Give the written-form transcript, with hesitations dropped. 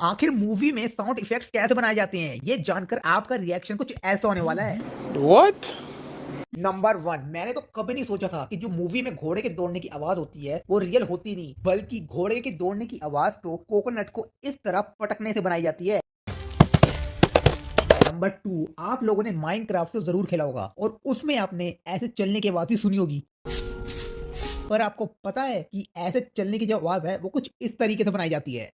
आखिर मूवी में sound effects कैसे बनाए जाते हैं, ये जानकर आपका रिएक्शन कुछ ऐसा होने वाला है। What? नंबर 1, मैंने तो कभी नहीं सोचा था कि जो मूवी में घोड़े के दौड़ने की आवाज होती है वो रियल होती नहीं, बल्कि घोड़े के दौड़ने की आवाज तो कोकोनट को इस तरह पटकने से बनाई जाती है। नंबर 2, आप लोगों ने माइनक्राफ्ट तो जरूर खेला होगा और उसमें आपने ऐसे चलने की आवाज भी सुनी होगी। पर आपको पता है कि ऐसे चलने की जो आवाज है वो कुछ इस तरीके से बनाई जाती है।